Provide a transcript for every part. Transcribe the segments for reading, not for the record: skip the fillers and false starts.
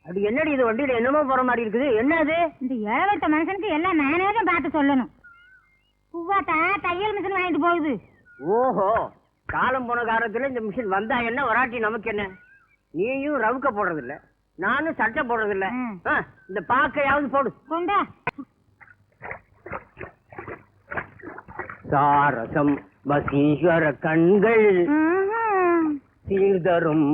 அது என்னடி இது வண்டியில என்னமோ போற மாதிரி இருக்குது? என்ன அது? இந்த ஏழவட்ட மனுஷனுக்கு எல்லாம் நானே தான் பார்த்து சொல்லணும். பூவாத்தா தையல் மிஷின் வாங்கிட்டு போகுது. ஓஹோ, காலம் போன காலத்துல இந்த மிஷின் வந்தா என்ன, வராட்டி நமக்கு என்ன? நீயும் ரவுக்க போடுறது இல்ல, நானும் சட்டை போடுறது இல்ல. இந்த பாக்கையாவது போடு. கொண்டா. சாரசம் வசீகர கண்கள், சீர்தரும்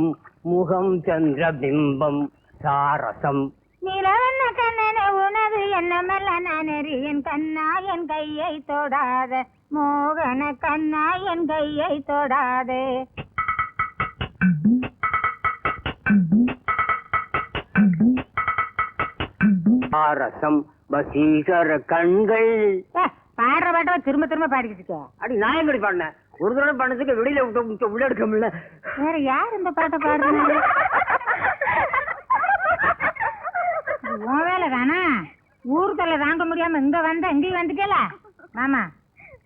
முகம் சந்திர பிம்பம். சாரசம் நிலவண்ண கண்ணன உனது என்னமல்ல நானறி என் கண்ணா என் கையை தொடாத, மோகன கண்ணா என் கையை தொடாதே. சாரசம் வசீகர கண்கள். பாடுற பாட்டவ திரும்ப திரும்ப பாடிக்கிட்டு. அடி நான் எங்கடி பாடினேன்? ஒரு தடவை பண்ணதுக்கு வெளியில விட்டு உள்ள எடுக்க முடியல. வேற யார் இந்த பாட்டை பாடுறாங்க? உன் வேலை தானா? ஊர் தொல்லை தாங்க முடியாம இங்க வந்த இங்கேயும் வந்துட்டல. மாமா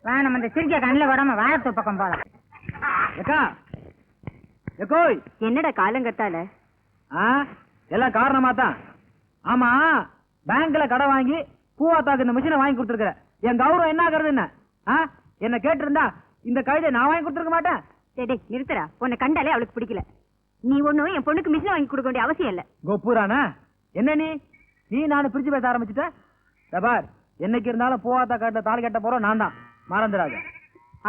வா, நம்ம இந்த சிரிக்க கண்ணில் விடாம வாழத்து பக்கம் போலாம். என்னடா காலங்கத்தால? எல்லாம் காரணமா தான். ஆமா, பேங்க்ல கடை வாங்கி பூவாத்தாக்கு இந்த மிஷினை வாங்கி கொடுத்துருக்க. என் கௌரவம் என்ன ஆகுறது? என்ன என்ன கேட்டு இருந்தா இந்த கழுதை நான் வாங்கி கொடுத்துருக்க மாட்டேன். டேய் நிறுத்துறா, உன்னை கண்டாலே அவளுக்கு பிடிக்கல. நீ ஒண்ணும் என் பொண்ணுக்கு மிஷின் வாங்கி கொடுக்க வேண்டிய அவசியம் இல்ல. கோப்பூரானா என்ன நீ நானும் பிரிச்சு பேச ஆரம்பிச்சுட்டேன். பார், என்னைக்கு இருந்தாலும் பூவாத்தா கட்ட தாலி கட்ட போறோம் நான் தான், மறந்துடாத.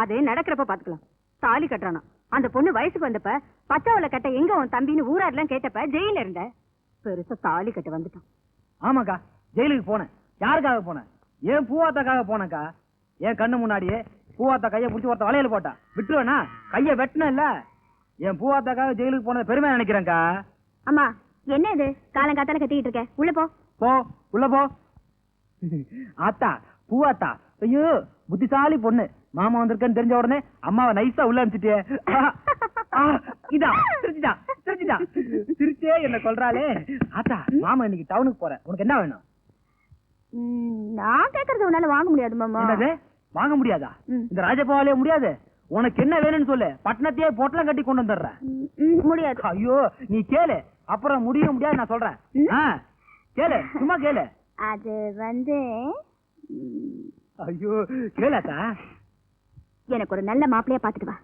அது நடக்கிறப்ப பாத்துக்கலாம். தாலி கட்டுறானா? அந்த பொண்ணு வயசுக்கு வந்தப்ப பச்சவளை கட்ட எங்க உன் தம்பின்னு ஊராடெல்லாம் கேட்டப்ப ஜெயில இருந்த. பெருசா தாலி கட்ட வந்துட்டான். ஆமாக்கா, ஜெயிலுக்கு போனேன். யாருக்காக போனேன்? ஏன் பூவாத்தாக்காக போனேக்கா. என் கண்ணு முன்னாடியே பூவாத்தா கையை பிடிச்சி ஒருத்த வளையல போட்டா விட்டுருவேனா? கைய வெட்டின இல்ல. என் பூவாத்தாக்காக ஜெயிலுக்கு போனது பெருமை நினைக்கிறேன்க்கா. அம்மா என்ன இது காலங்காத்தால கத்திக்கிட்டு இருக்க? உள்ள போ. போ உள்ள போ. ஆத்தா பூவாத்தா, ஐயோ புத்திசாலி பொண்ணு. மாமா வந்திருக்கேன்னு தெரிஞ்ச உடனே அம்மாவை நைஸா உள்ள அனுப்பிச்சிட்டே. இதான் சிரிச்சே என்ன சொல்றாளே. ஆத்தா, மாமா இன்னைக்கு டவுனுக்கு போறேன், உனக்கு என்ன வேணும்? நான் கேக்குறது உன்னால வாங்க முடியாது மாமா. வாங்க முடியாதா? இந்த ராஜபாவாலே முடியாது. உனக்கு என்ன வேணும்னு சொல்லு, பட்டணத்தையே பொட்டலம் கட்டி கொண்டு வந்துடுறேன். முடியாது. ஐயோ நீ கேளு, அப்புறம் முடியாது நான் சொல்றேன். கேளு, சும்மா கேளு. அது வந்து ஐயோ கேளாத்தா, எனக்கு ஒரு நல்ல மாப்பிள்ளையா பாத்துட்டு வா.